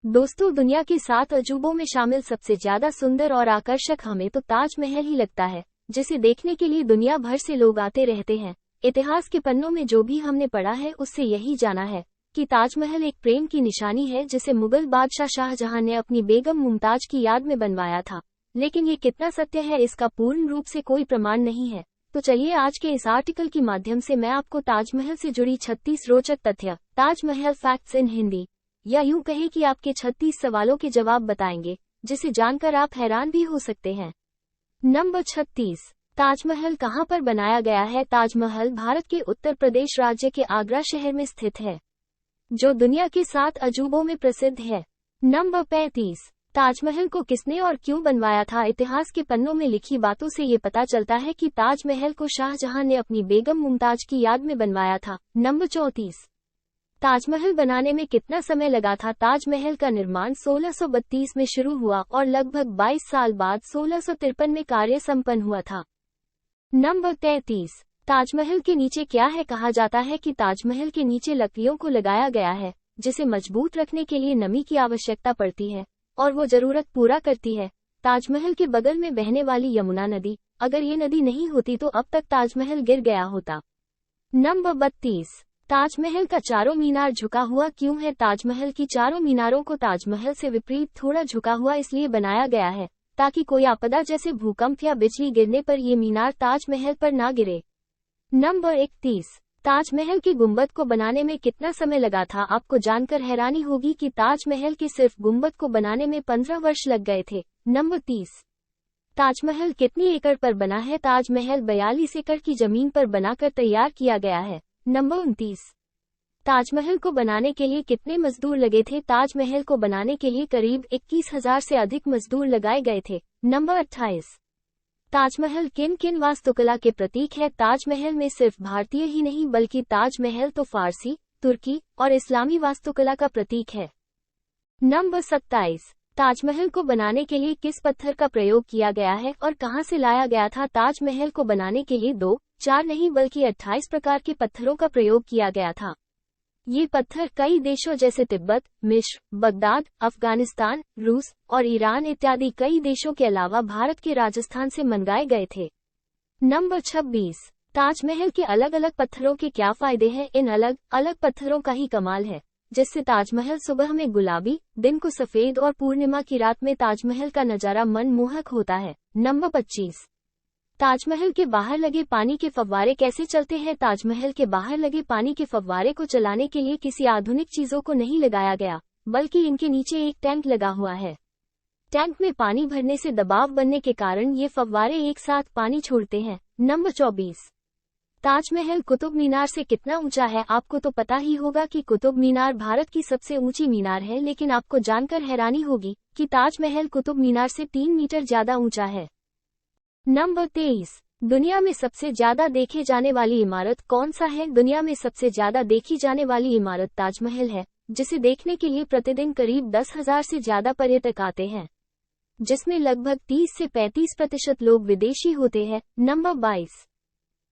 दोस्तों, दुनिया के 7 अजूबों में शामिल सबसे ज्यादा सुंदर और आकर्षक हमें तो ताजमहल ही लगता है, जिसे देखने के लिए दुनिया भर से लोग आते रहते हैं। इतिहास के पन्नों में जो भी हमने पढ़ा है उससे यही जाना है कि ताजमहल एक प्रेम की निशानी है, जिसे मुगल बादशाह शाहजहां ने अपनी बेगम मुमताज की याद में बनवाया था। लेकिन ये कितना सत्य है, इसका पूर्ण रूप से कोई प्रमाण नहीं है। तो चलिए आज के इस आर्टिकल के माध्यम से मैं आपको ताजमहल से जुड़ी 36 रोचक तथ्य, ताजमहल फैक्ट्स इन हिंदी, या यूं कहें कि आपके 36 सवालों के जवाब बताएंगे, जिसे जानकर आप हैरान भी हो सकते हैं। नंबर 36, ताजमहल कहां पर बनाया गया है? ताजमहल भारत के उत्तर प्रदेश राज्य के आगरा शहर में स्थित है, जो दुनिया के 7 अजूबों में प्रसिद्ध है। नंबर 35, ताजमहल को किसने और क्यों बनवाया था? इतिहास के पन्नों में लिखी बातों से ये पता चलता है कि ताजमहल को शाहजहां ने अपनी बेगम मुमताज की याद में बनवाया था। नंबर 34, ताजमहल बनाने में कितना समय लगा था? ताजमहल का निर्माण 1632 में शुरू हुआ और लगभग 22 साल बाद 1653 में कार्य संपन्न हुआ था। नंबर 33, ताजमहल के नीचे क्या है? कहा जाता है कि ताजमहल के नीचे लकड़ियों को लगाया गया है, जिसे मजबूत रखने के लिए नमी की आवश्यकता पड़ती है और वो जरूरत पूरा करती है। ताजमहल के बगल में बहने वाली यमुना नदी, अगर ये नदी नहीं होती तो अब तक ताजमहल गिर गया होता। नंबर 32, ताजमहल का चारों मीनार झुका हुआ क्यों है? ताजमहल की चारों मीनारों को ताजमहल से विपरीत थोड़ा झुका हुआ इसलिए बनाया गया है ताकि कोई आपदा जैसे भूकंप या बिजली गिरने पर ये मीनार ताजमहल पर ना गिरे। नंबर 31, ताजमहल की गुंबद को बनाने में कितना समय लगा था? आपको जानकर हैरानी होगी कि ताजमहल के सिर्फ गुंबद को बनाने में 15 वर्ष लग गए थे। नंबर 30, ताजमहल कितनी एकड़ पर बना है? ताजमहल 42 एकड़ की जमीन पर बनाकर तैयार किया गया है। नंबर 29, ताजमहल को बनाने के लिए कितने मजदूर लगे थे? ताजमहल को बनाने के लिए करीब 21,000 से अधिक मजदूर लगाए गए थे। नंबर 28, ताजमहल किन किन वास्तुकला के प्रतीक है? ताजमहल में सिर्फ भारतीय ही नहीं बल्कि ताजमहल तो फारसी, तुर्की और इस्लामी वास्तुकला का प्रतीक है। नंबर 27, ताजमहल को बनाने के लिए किस पत्थर का प्रयोग किया गया है और कहां से लाया गया था? ताजमहल को बनाने के लिए 2, 4 नहीं बल्कि 28 प्रकार के पत्थरों का प्रयोग किया गया था। ये पत्थर कई देशों जैसे तिब्बत, मिस्र, बगदाद, अफगानिस्तान, रूस और ईरान इत्यादि कई देशों के अलावा भारत के राजस्थान से मंगाए गए थे। नंबर 26, ताजमहल के अलग अलग पत्थरों के क्या फायदे हैं? इन अलग अलग पत्थरों का ही कमाल है, जिससे ताजमहल सुबह में गुलाबी, दिन को सफेद और पूर्णिमा की रात में ताजमहल का नजारा मनमोहक होता है। नंबर 25, ताजमहल के बाहर लगे पानी के फव्वारे कैसे चलते हैं? ताजमहल के बाहर लगे पानी के फव्वारे को चलाने के लिए किसी आधुनिक चीजों को नहीं लगाया गया, बल्कि इनके नीचे एक टैंक लगा हुआ है। टैंक में पानी भरने से दबाव बनने के कारण ये फव्वारे एक साथ पानी छोड़ते हैं। नंबर 24, ताजमहल कुतुब मीनार से कितना ऊंचा है? आपको तो पता ही होगा कि कुतुब मीनार भारत की सबसे ऊंची मीनार है, लेकिन आपको जानकर हैरानी होगी कि ताजमहल कुतुब मीनार से 3 मीटर ज्यादा ऊंचा है। नंबर 23, दुनिया में सबसे ज्यादा देखे जाने वाली इमारत कौन सा है? दुनिया में सबसे ज्यादा देखी जाने वाली इमारत ताजमहल है, जिसे देखने के लिए प्रतिदिन करीब 10,000 से ज्यादा पर्यटक आते हैं, जिसमें लगभग 30 से 35% लोग विदेशी होते हैं। नंबर 22,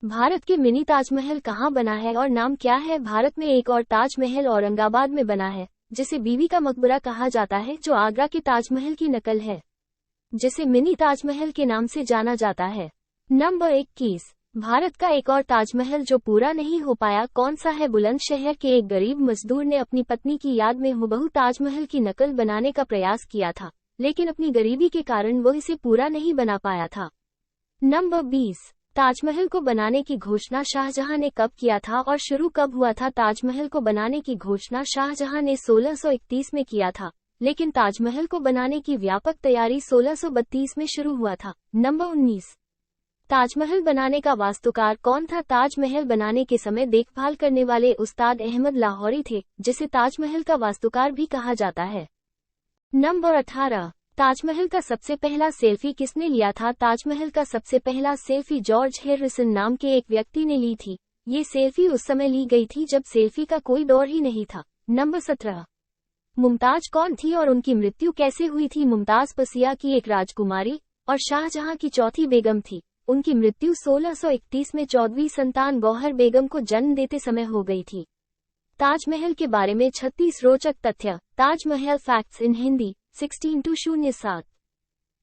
भारत के मिनी ताजमहल कहाँ बना है और नाम क्या है? भारत में एक और ताजमहल औरंगाबाद में बना है, जिसे बीबी का मकबरा कहा जाता है, जो आगरा के ताजमहल की नकल है, जिसे मिनी ताजमहल के नाम से जाना जाता है। नंबर 21, भारत का एक और ताजमहल जो पूरा नहीं हो पाया कौन सा है? बुलंदशहर के एक गरीब मजदूर ने अपनी पत्नी की याद में हुबहू ताजमहल की नकल बनाने का प्रयास किया था, लेकिन अपनी गरीबी के कारण वो इसे पूरा नहीं बना पाया था। नंबर 20, ताजमहल को बनाने की घोषणा शाहजहां ने कब किया था और शुरू कब हुआ था? ताजमहल को बनाने की घोषणा शाहजहां ने 1631 में किया था, लेकिन ताजमहल को बनाने की व्यापक तैयारी 1632 में शुरू हुआ था। नंबर 19, ताजमहल बनाने का वास्तुकार कौन था? ताजमहल बनाने के समय देखभाल करने वाले उस्ताद अहमद लाहौरी थे, जिसे ताजमहल का वास्तुकार भी कहा जाता है। नंबर 18, ताजमहल का सबसे पहला सेल्फी किसने लिया था? ताजमहल का सबसे पहला सेल्फी जॉर्ज हैरिसन नाम के एक व्यक्ति ने ली थी। ये सेल्फी उस समय ली गई थी जब सेल्फी का कोई दौर ही नहीं था। नंबर 17, मुमताज कौन थी और उनकी मृत्यु कैसे हुई थी? मुमताज पर्सिया की एक राजकुमारी और शाहजहां की चौथी बेगम थी। उनकी मृत्यु 1631 में 14वीं संतान गौहर बेगम को जन्म देते समय हो गई थी। ताजमहल के बारे में 36 रोचक तथ्य। Taj Mahal facts in Hindi 16-07।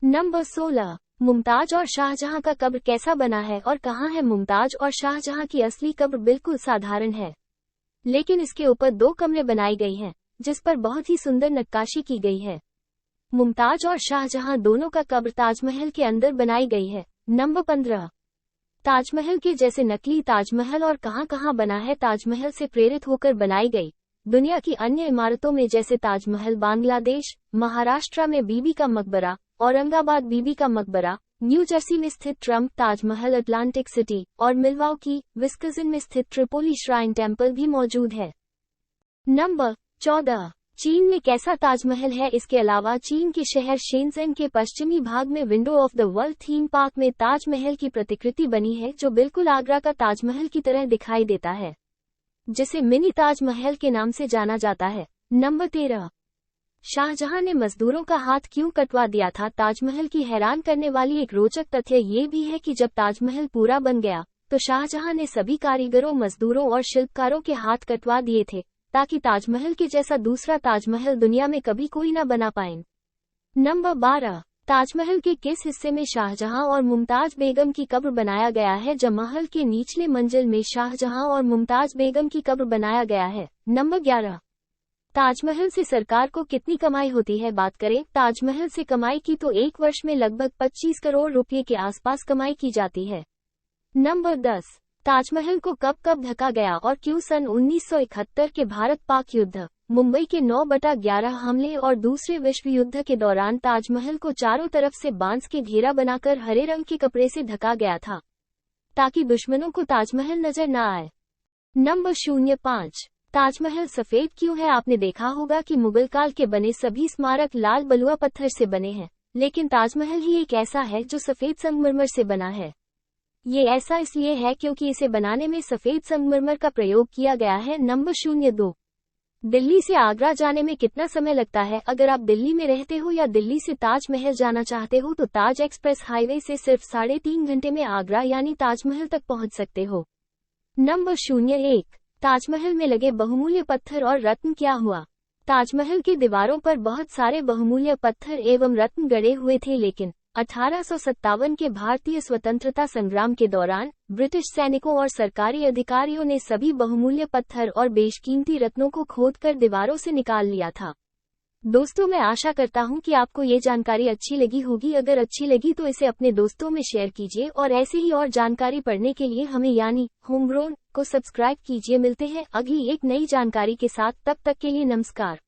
Number 16। Mumtaz और शाहजहां का कब्र कैसा बना है और कहाँ है? मुमताज और शाहजहां की असली कब्र बिल्कुल साधारण है, लेकिन इसके ऊपर 2 कमरे बनाई गई हैं, जिस पर बहुत ही सुंदर नक्काशी की गई है। मुमताज और शाहजहां दोनों का कब्र ताजमहल के अंदर बनाई गई है। नंबर 15। ताजमहल के जैसे नकली ताजमहल और कहां कहां बना है? ताजमहल से प्रेरित होकर बनाई गई दुनिया की अन्य इमारतों में जैसे ताजमहल बांग्लादेश, महाराष्ट्र में बीबी का मकबरा, औरंगाबाद बीबी का मकबरा, न्यू जर्सी में स्थित ट्रम्प ताजमहल, अटलांटिक सिटी और मिल्वाउकी, विस्कॉन्सिन में स्थित ट्रिपोली श्राइन टेम्पल भी मौजूद है। नंबर 14। चीन में कैसा ताजमहल है? इसके अलावा चीन के शहर शेंज़ेन के पश्चिमी भाग में window of the world theme park में ताजमहल की प्रतिकृति बनी है, जो बिल्कुल आगरा का ताजमहल की तरह दिखाई देता है, जिसे मिनी ताजमहल के नाम से जाना जाता है। नंबर 13। शाहजहां ने मजदूरों का हाथ क्यों कटवा दिया था? ताजमहल की हैरान करने वाली एक रोचक तथ्य ये भी है कि जब ताजमहल पूरा बन गया तो शाहजहां ने सभी कारीगरों, मजदूरों और शिल्पकारों के हाथ कटवा दिए थे, ताकि ताजमहल के जैसा दूसरा ताजमहल दुनिया में कभी कोई न बना पाए। नंबर 12। ताजमहल के किस हिस्से में शाहजहां और मुमताज बेगम की कब्र बनाया गया है? जब महल के निचले मंजिल में शाहजहां और मुमताज बेगम की कब्र बनाया गया है। नंबर 11। ताजमहल से सरकार को कितनी कमाई होती है? बात करें ताजमहल से कमाई की तो एक वर्ष में लगभग 25 करोड़ रुपए के आसपास कमाई की जाती है। नंबर 10। ताजमहल को कब कब ढका गया और क्यों? सन 1971 के भारत पाक युद्ध, मुंबई के 9/11 हमले और दूसरे विश्व युद्ध के दौरान ताजमहल को चारों तरफ से बांस के घेरा बनाकर हरे रंग के कपड़े से ढका गया था, ताकि दुश्मनों को ताजमहल नजर न आए। नंबर 05। ताजमहल सफेद क्यों है? आपने देखा होगा कि मुगल काल के बने सभी स्मारक लाल बलुआ पत्थर से बने हैं, लेकिन ताजमहल ही एक ऐसा है जो सफेद संगमरमर से बना है। ये ऐसा इसलिए है क्योंकि इसे बनाने में सफेद संगमरमर का प्रयोग किया गया है। नंबर 02। दिल्ली से आगरा जाने में कितना समय लगता है? अगर आप दिल्ली में रहते हो या दिल्ली से ताजमहल जाना चाहते हो तो ताज एक्सप्रेस हाईवे से सिर्फ 3.5 घंटे में आगरा यानी ताजमहल तक पहुंच सकते हो। नंबर 01। ताजमहल में लगे बहुमूल्य पत्थर और रत्न क्या हुआ? ताजमहल की दीवारों पर बहुत सारे बहुमूल्य पत्थर एवं रत्न गड़े हुए थे, लेकिन 1857 के भारतीय स्वतंत्रता संग्राम के दौरान ब्रिटिश सैनिकों और सरकारी अधिकारियों ने सभी बहुमूल्य पत्थर और बेशकीमती रत्नों को खोदकर दीवारों से निकाल लिया था। दोस्तों, मैं आशा करता हूं कि आपको ये जानकारी अच्छी लगी होगी। अगर अच्छी लगी तो इसे अपने दोस्तों में शेयर कीजिए और ऐसे ही और जानकारी पढ़ने के लिए हमें यानी होमग्रोन को सब्सक्राइब कीजिए। मिलते हैं अगली एक नई जानकारी के साथ, तब तक के लिए नमस्कार।